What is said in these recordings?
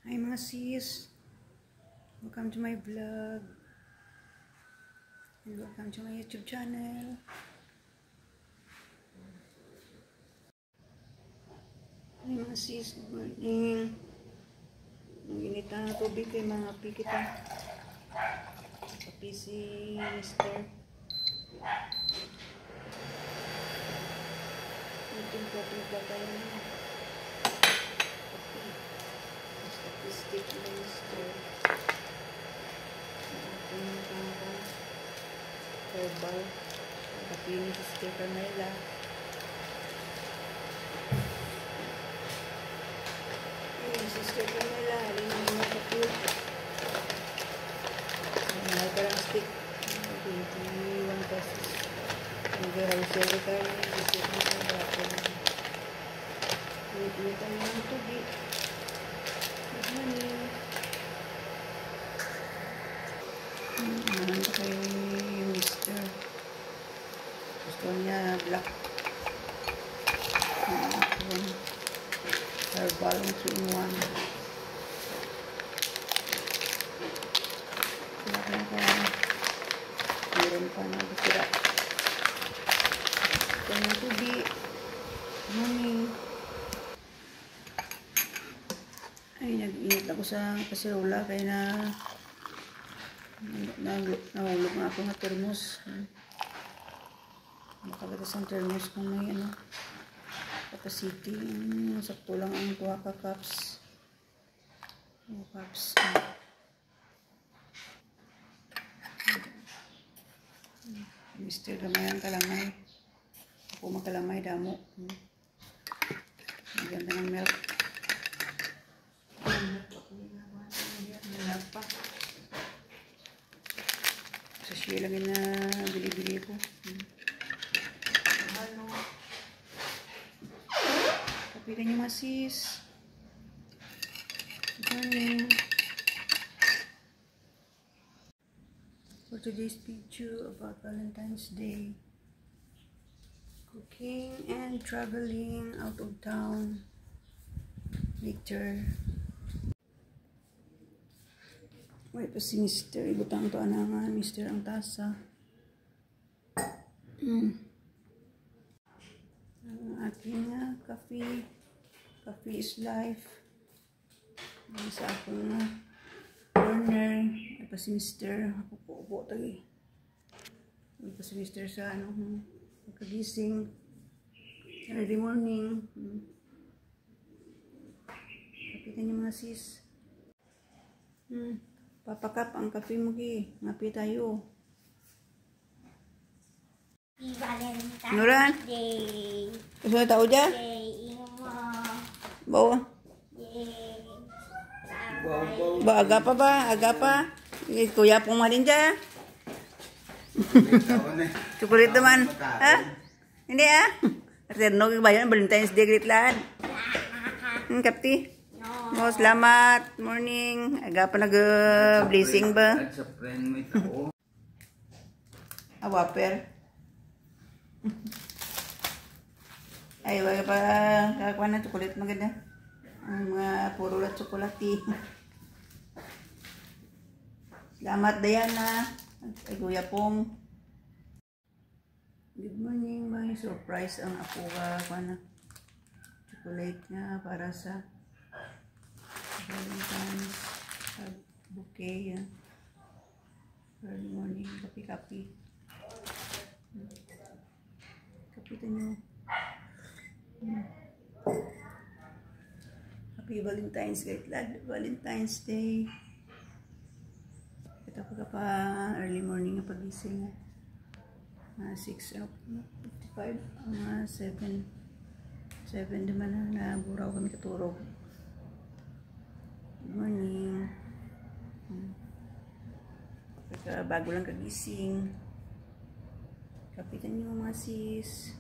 Hi mga sis, welcome to my vlog and welcome to my YouTube channel. Hi mga sis, good morning. Mag-init na ng tubig kay mga api kita. Api si Mr. Timpla-timpla tayo na. Api stick na Mr. Herbal. Api ni Sister Carmela. Sister Carmela, halin mo mga kapit. Mahal ka lang stick. 21 pesos. Nag-wholesale ka rin. Visit mo sa bakit. Ulit-ulit ang mga tubig. Good morning. Mahal ka kay Mr. Gusto niya black. Herbal 2-in-1. Meron pa na basira. Ito na tubig. Morning. Ay, nag-init ako sa kasirola kaya nahulog nga ako ng thermos. Makagatas ang thermos kung may capacity. Sakto lang ang 2 cups. 2 cups. Mr. Gamayan kalamay. Ako makalamay damo. Maganda ng milk. Milk pa. Sa siya lang na bili-bili ko. Kapitan niyo mga sis. Good morning. For today's picture about Valentine's Day. Cooking and traveling out of town. Later. Wait pa si Mr. Ibutang to anangan. Mr. ang tasa. Ang aking coffee. Coffee is life. Sa akong corner. Ay pa si Mr. Upo tagi. Ay pa si Mr. sa pagkagising. Early morning. Kapitan niyo mga sis. Papakap ang kape mo ki. Ngapi tayo. Nuran? Gusto na tao dyan? Bawa? Ba, aga pa ba? Aga pa? Kuya pong malin dyan. Chocolate naman. Ha? Hindi Terno bayan Valentine's Day gritlan. Kapti? Oh, selamat. Morning. Aga pa nag-blessing ba? Waper. Ay, wala pa kakakuha ng chocolate maganda. Ang mga puro lang chocolate. Selamat Diana. Ay, Kuya Pong. Good morning. May surprise ang ako kakakuha na chocolate nga para sa Valentine's bouquet. Early morning. Kapi-kapi. Kapitan nyo. Happy Valentine's Valentine's Day. Ito pa early morning na pagising. 6:55 7 naman na buraw kami katurog. Good morning. Bago lang kagising. Kapitan nyo mga sis.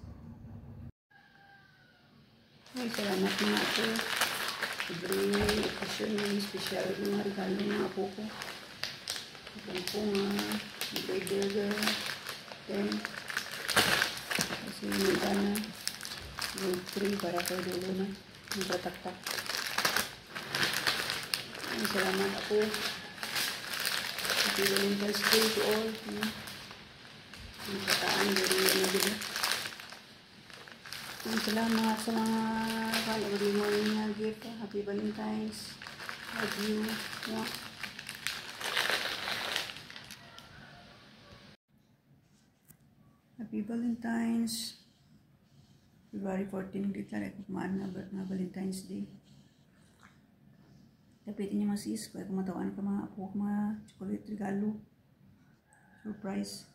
Ay, salamat nga ako. Every occasion yung special yung regalo ng apo ko. Ito po nga, grade 10. Kasi yung grade 3 para kay dulo na. Yung tatak-tak. Salamat ako. Happy Valentine's Day to all. Ang kataan, gano'n yan na din. Salamat sa mga early morning na gift. Happy Valentine's. Love you. Yeah. Happy Valentine's. February 14, dito na rin kumaan na Valentine's Day. Tapitin niyo mga sis, kaya kumatawan ka mga apo, mga chocolate regalo. Surprise.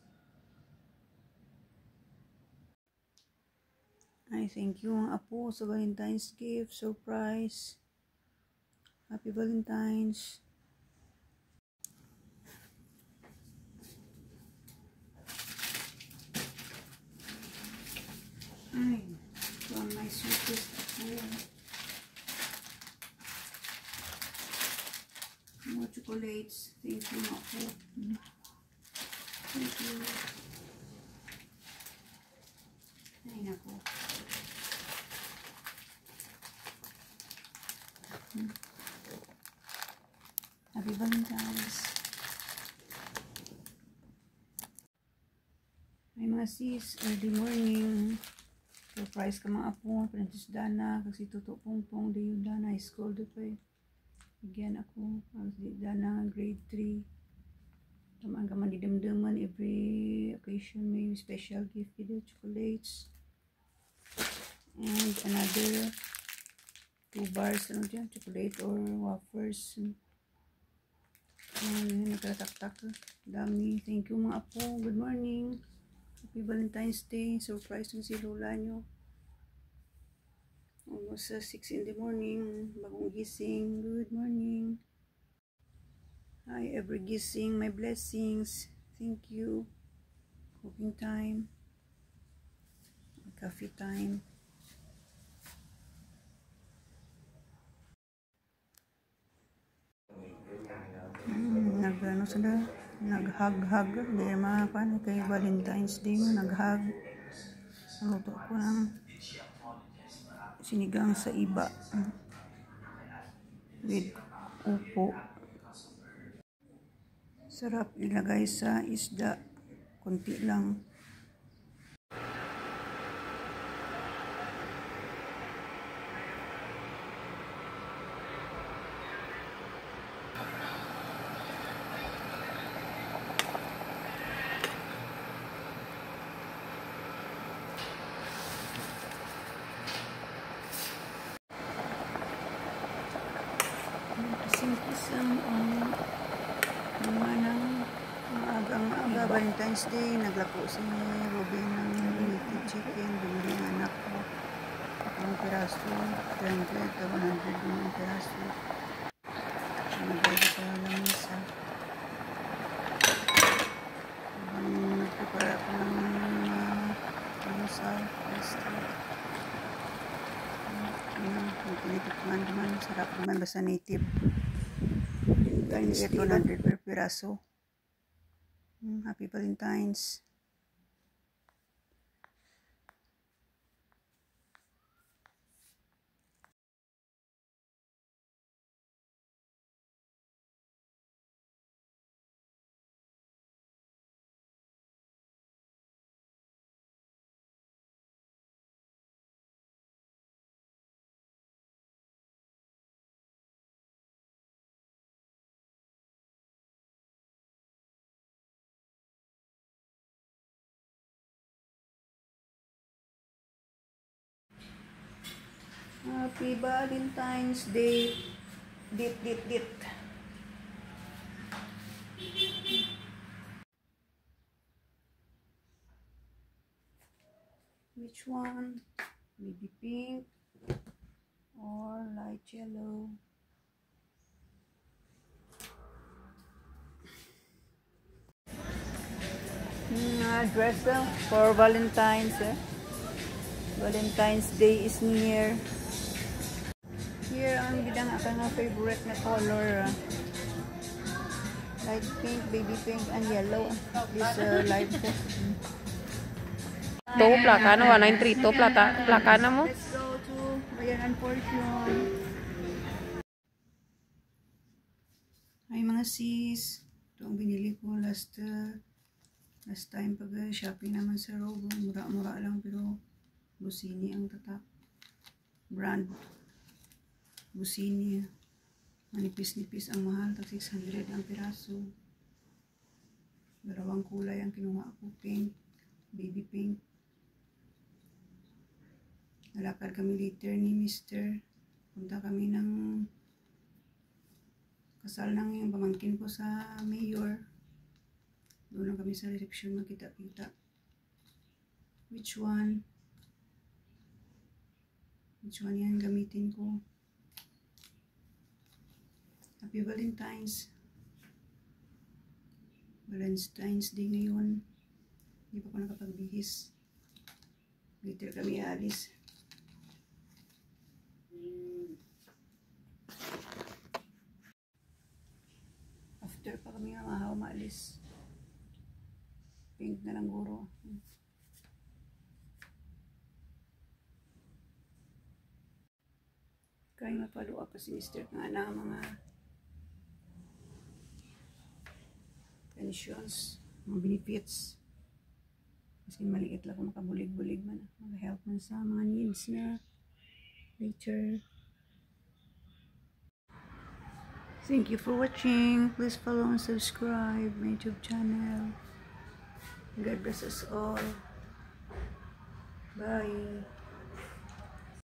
Ay, thank you mga apo sa Valentine's gift. Surprise. Happy Valentine's. Ay, ito ang my sweetest apo. More chocolates. Thank you mga apo. Thank you. Ay, nako. Happy Valentine's. Ay mga sis, early morning. Surprise ka mga apo, Princess Dana, kasi tuto pong di yung Dana, I scolded pa eh. Again ako, kasi Dana, grade 3. Tamaan ka man di damdaman, every occasion may special gift with chocolates. And another 2 bars, ano dyan, chocolate or wafers. And nagkataktak, dami. Thank you mga apo, good morning. Happy Valentine's Day. Surprise na si lola nyo. Almost 6 in the morning. Bagong gising. Good morning. Hi, every gising. My blessings. Thank you. Cooking time. Coffee time. Nag-ano sila? Nag-hug-hug. Hindi naman paano kay Valentine's Day mo. Nag-hug. Naluto ko ng sinigang sa iba. With upo. Sarap ilagay sa isda. Kunti lang. Kising-kisang ng maagang-aga Valentine's Day. Naglako si Robin ng related chicken. Bumili ng anak ko. Ang piraso. 100 ng piraso. Nagay sa lamisa. Habang nagpipara ko ng almusal. Tinitikman naman. Sarap naman basta native. Valentine's Day 100 per piraso. Happy Valentine's. Happy Valentine's Day. Dit. Which one? Baby pink or light yellow? Dress for Valentine's. Valentine's Day is near. Here ang gidang akong favorite na color. Light pink, baby pink, and yellow. This light pink. To plaka na 193 to plaka na mo. Let's go to Bayaran Portion. sis. Ito ang binili ko last time pag shopping naman sa Robo. Mura-mura lang pero Busini ang tatak. Brand Busini. Manipis-nipis ang mahal. Tag 600 ang piraso. Dalawang kulay ang kinuha ko. Pink. Baby pink. Nalakad kami later ni Mr. Punta kami ng kasal ng yung pamangkin ko sa mayor. Doon lang kami sa reception magkita-kita. Which one? Which one yan gamitin ko? Happy Valentine's. Valentine's Day ngayon. Hindi pa ako nakapagbihis. Later kami aalis. After pa kami namahaw maalis. Pink na lang guro. Kaya mapaluwa pa si Mr. nga na mga pensions, mga benefits. Kasi maliit lang kung makabulig-bulig man. Mag-help man sa mga needs na later. Thank you for watching. Please follow and subscribe my YouTube channel. God bless us all. Bye.